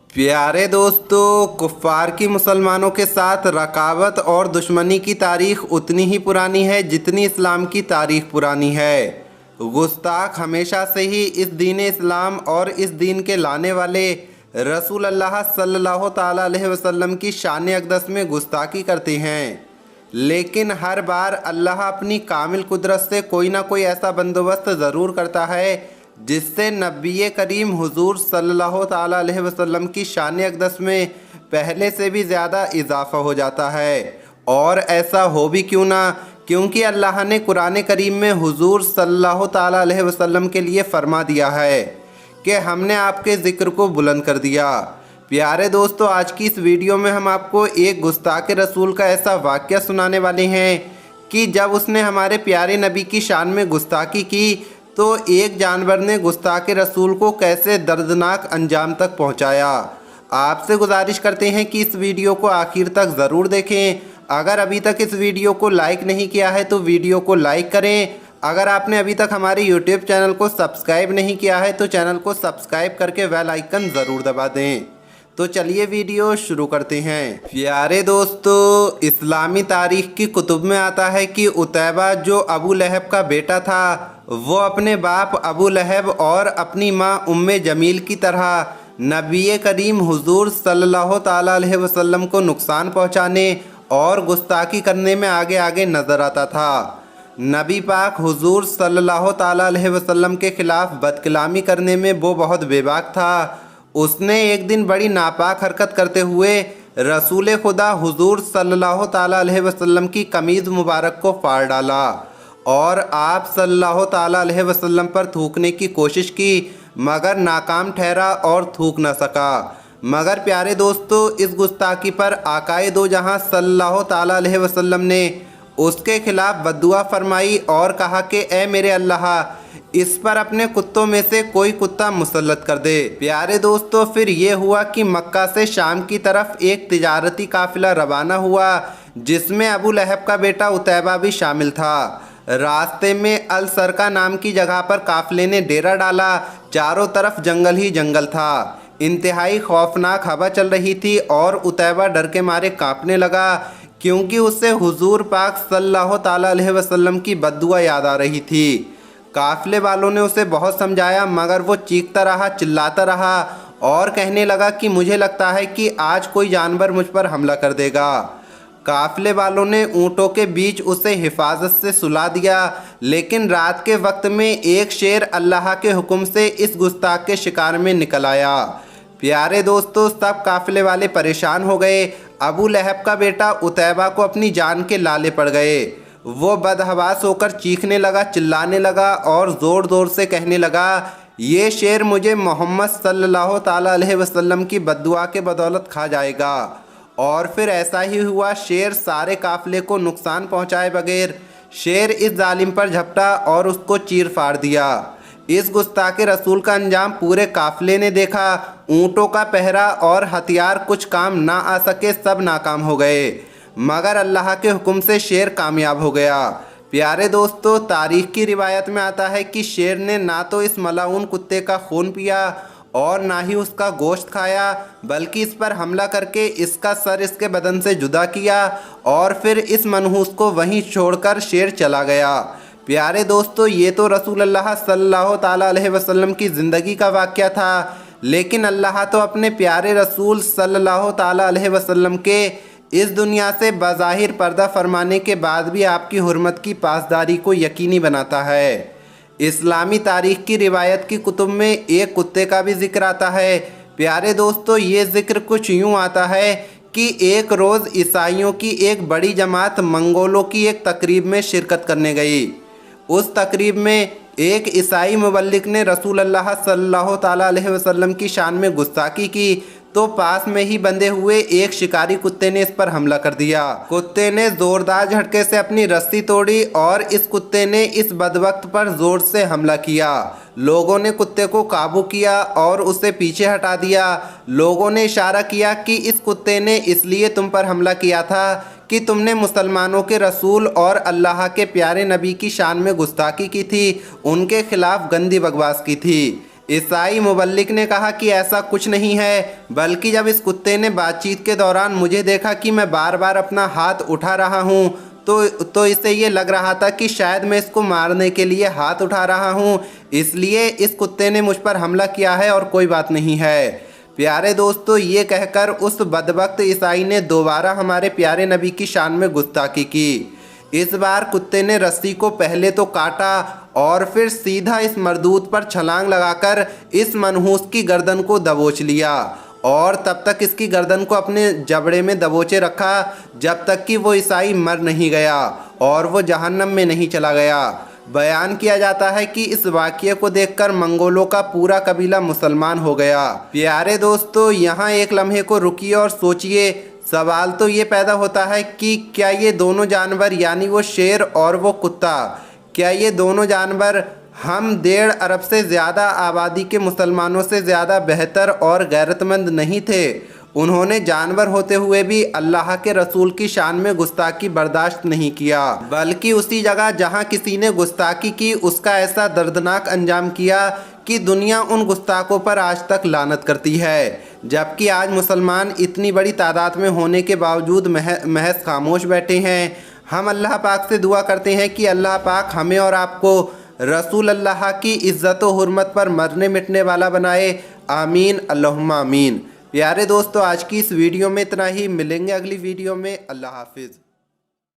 प्यारे दोस्तों, कुफ़ार की मुसलमानों के साथ रकावत और दुश्मनी की तारीख़ उतनी ही पुरानी है जितनी इस्लाम की तारीख़ पुरानी है। गुस्ताख हमेशा से ही इस दीन इस्लाम और इस दीन के लाने वाले रसूल अल्लाह सल्लल्लाहु ताला अलैहि वसल्लम की शान अक़दस में गुस्ताखी करते हैं, लेकिन हर बार अल्लाह अपनी कामिल कुदरत से कोई ना कोई ऐसा बंदोबस्त ज़रूर करता है जिससे नबी करीम हुजूर सल्लल्लाहु ताला अलैहि वसल्लम की शान अक़दस में पहले से भी ज़्यादा इजाफ़ा हो जाता है। और ऐसा हो भी क्यों ना, क्योंकि अल्लाह ने कुरान करीम में हुजूर सल्लल्लाहु ताला अलैहि वसल्लम के लिए फरमा दिया है कि हमने आपके ज़िक्र को बुलंद कर दिया। प्यारे दोस्तों, आज की इस वीडियो में हम आपको एक गुस्ताख रसूल का ऐसा वाक़या सुनाने वाले हैं कि जब उसने हमारे प्यारे नबी की शान में गुस्ताखी की तो एक जानवर ने गुस्ताख रसूल को कैसे दर्दनाक अंजाम तक पहुंचाया। आपसे गुजारिश करते हैं कि इस वीडियो को आखिर तक ज़रूर देखें। अगर अभी तक इस वीडियो को लाइक नहीं किया है तो वीडियो को लाइक करें। अगर आपने अभी तक हमारे यूट्यूब चैनल को सब्सक्राइब नहीं किया है तो चैनल को सब्सक्राइब करके बेल आइकन ज़रूर दबा दें। तो चलिए वीडियो शुरू करते हैं। प्यारे दोस्तों, इस्लामी तारीख़ की कुतुब में आता है कि उतैबा जो अबू लहब का बेटा था, वो अपने बाप अबू लहब और अपनी माँ उम्मे जमील की तरह नबी करीम हुजूर सल्लल्लाहु ताला अलैहि वसल्लम को नुकसान पहुँचाने और गुस्ताखी करने में आगे आगे नज़र आता था। नबी पाक हुजूर सल्लल्लाहु ताला अलैहि वसल्लम के ख़िलाफ़ बदकलामी करने में वो बहुत बेबाक था। उसने एक दिन बड़ी नापाक हरकत करते हुए रसूल खुदा हुजूर सल्लल्लाहु ताला अलैहि वसल्लम की कमीज़ मुबारक को फाड़ डाला और आप सल्लल्लाहु ताला अलैहि वसल्लम पर थूकने की कोशिश की, मगर नाकाम ठहरा और थूक न सका। मगर प्यारे दोस्तों, इस गुस्ताखी पर आकाए दो जहां सल्लल्लाहु ताला अलैहि वसल्लम ने उसके खिलाफ बद्दुआ फरमाई और कहा कि ए मेरे अल्लाह, इस पर अपने कुत्तों में से कोई कुत्ता मुसल्लत कर दे। प्यारे दोस्तों, फिर ये हुआ कि मक्का से शाम की तरफ एक तिजारती काफिला रवाना हुआ जिसमें अबू लहब का बेटा उतैबा भी शामिल था। रास्ते में अल सरका नाम की जगह पर काफिले ने डेरा डाला। चारों तरफ जंगल ही जंगल था। इंतहाई खौफनाक हवा चल रही थी और उतैबा डर के मारे कांपने लगा क्योंकि उससे हुजूर पाक सल्लल्लाहु ताला अलैहि वसल्लम की बद्दुआ याद आ रही थी। काफिले वालों ने उसे बहुत समझाया, मगर वो चीखता रहा, चिल्लाता रहा और कहने लगा कि मुझे लगता है कि आज कोई जानवर मुझ पर हमला कर देगा। काफिले वालों ने ऊँटों के बीच उसे हिफाजत से सुला दिया, लेकिन रात के वक्त में एक शेर अल्लाह के हुक्म से इस गुस्ताख के शिकार में निकल आया। प्यारे दोस्तों, सब काफिले वाले परेशान हो गए। अबू लहब का बेटा उतैबा को अपनी जान के लाले पड़ गए। वो बदहवास होकर चीखने लगा, चिल्लाने लगा और ज़ोर ज़ोर से कहने लगा, ये शेर मुझे मोहम्मद सल्लल्लाहु ताला अलैहि वसल्लम की बद्दुआ के बदौलत खा जाएगा। और फिर ऐसा ही हुआ। शेर सारे काफिले को नुकसान पहुंचाए बगैर शेर इस जालिम पर झपटा और उसको चीर फाड़ दिया। इस गुस्ताखे रसूल का अंजाम पूरे काफिले ने देखा। ऊँटों का पहरा और हथियार कुछ काम ना आ सके, सब नाकाम हो गए, मगर अल्लाह के हुक्म से शेर कामयाब हो गया। प्यारे दोस्तों, तारीख़ की रिवायत में आता है कि शेर ने ना तो इस मलाऊन कुत्ते का खून पिया और ना ही उसका गोश्त खाया, बल्कि इस पर हमला करके इसका सर इसके बदन से जुदा किया और फिर इस मनहूस को वहीं छोड़कर शेर चला गया। प्यारे दोस्तों, ये तो रसूल अल्लाह सल्लल्लाहु ताला अलैहि वसल्लम की ज़िंदगी का वाक़या था, लेकिन अल्लाह तो अपने प्यारे रसूल सल्लल्लाहु ताला अलैहि वसल्लम के इस दुनिया से बज़ाहिर पर्दा फरमाने के बाद भी आपकी हुर्मत की पासदारी को यकीनी बनाता है। इस्लामी तारीख़ की रिवायत की कुतुब में एक कुत्ते का भी ज़िक्र आता है। प्यारे दोस्तों, ये ज़िक्र कुछ यूँ आता है कि एक रोज़ ईसाइयों की एक बड़ी जमात मंगोलों की एक तकरीब में शिरकत करने गई। उस तकरीब में एक ईसाई मुबल्लिग ने रसूल अल्लाह सल्लल्लाहु ताला अलैहि वसल्लम की शान में गुस्ताखी की तो पास में ही बंधे हुए एक शिकारी कुत्ते ने इस पर हमला कर दिया। कुत्ते ने ज़ोरदार झटके से अपनी रस्सी तोड़ी और इस कुत्ते ने इस बदबख्त पर ज़ोर से हमला किया। लोगों ने कुत्ते को काबू किया और उसे पीछे हटा दिया। लोगों ने इशारा किया कि इस कुत्ते ने इसलिए तुम पर हमला किया था कि तुमने मुसलमानों के रसूल और अल्लाह के प्यारे नबी की शान में गुस्ताखी की थी, उनके खिलाफ गंदी बकवास की थी। ईसाई मुबल्लिग ने कहा कि ऐसा कुछ नहीं है, बल्कि जब इस कुत्ते ने बातचीत के दौरान मुझे देखा कि मैं बार बार अपना हाथ उठा रहा हूँ तो इसे ये लग रहा था कि शायद मैं इसको मारने के लिए हाथ उठा रहा हूँ, इसलिए इस कुत्ते ने मुझ पर हमला किया है और कोई बात नहीं है। प्यारे दोस्तों, ये कहकर उस बदबख्त ईसाई ने दोबारा हमारे प्यारे नबी की शान में गुस्ताखी की। इस बार कुत्ते ने रस्सी को पहले तो काटा और फिर सीधा इस मरदूत पर छलांग लगाकर इस मनहूस की गर्दन को दबोच लिया और तब तक इसकी गर्दन को अपने जबड़े में दबोचे रखा जब तक कि वो ईसाई मर नहीं गया और वो जहन्नम में नहीं चला गया। बयान किया जाता है कि इस वाक़ये को देखकर मंगोलों का पूरा कबीला मुसलमान हो गया। प्यारे दोस्तों, यहाँ एक लम्हे को रुकिए और सोचिए। सवाल तो ये पैदा होता है कि क्या ये दोनों जानवर यानी वो शेर और वो कुत्ता, क्या ये दोनों जानवर हम 1.5 अरब से ज़्यादा आबादी के मुसलमानों से ज़्यादा बेहतर और गैरतमंद नहीं थे? उन्होंने जानवर होते हुए भी अल्लाह के रसूल की शान में गुस्ताखी बर्दाश्त नहीं किया, बल्कि उसी जगह जहां किसी ने गुस्ताखी की उसका ऐसा दर्दनाक अंजाम किया कि दुनिया उन गुस्ताखों पर आज तक लानत करती है। जबकि आज मुसलमान इतनी बड़ी तादाद में होने के बावजूद महज खामोश बैठे हैं। हम अल्लाह पाक से दुआ करते हैं कि अल्लाह पाक हमें और आपको रसूल अल्लाह की इज़्ज़त व हुर्मत पर मरने मिटने वाला बनाए। आमीन अल्लाहुम्मा आमीन। प्यारे दोस्तों, आज की इस वीडियो में इतना ही। मिलेंगे अगली वीडियो में। अल्लाह हाफिज़।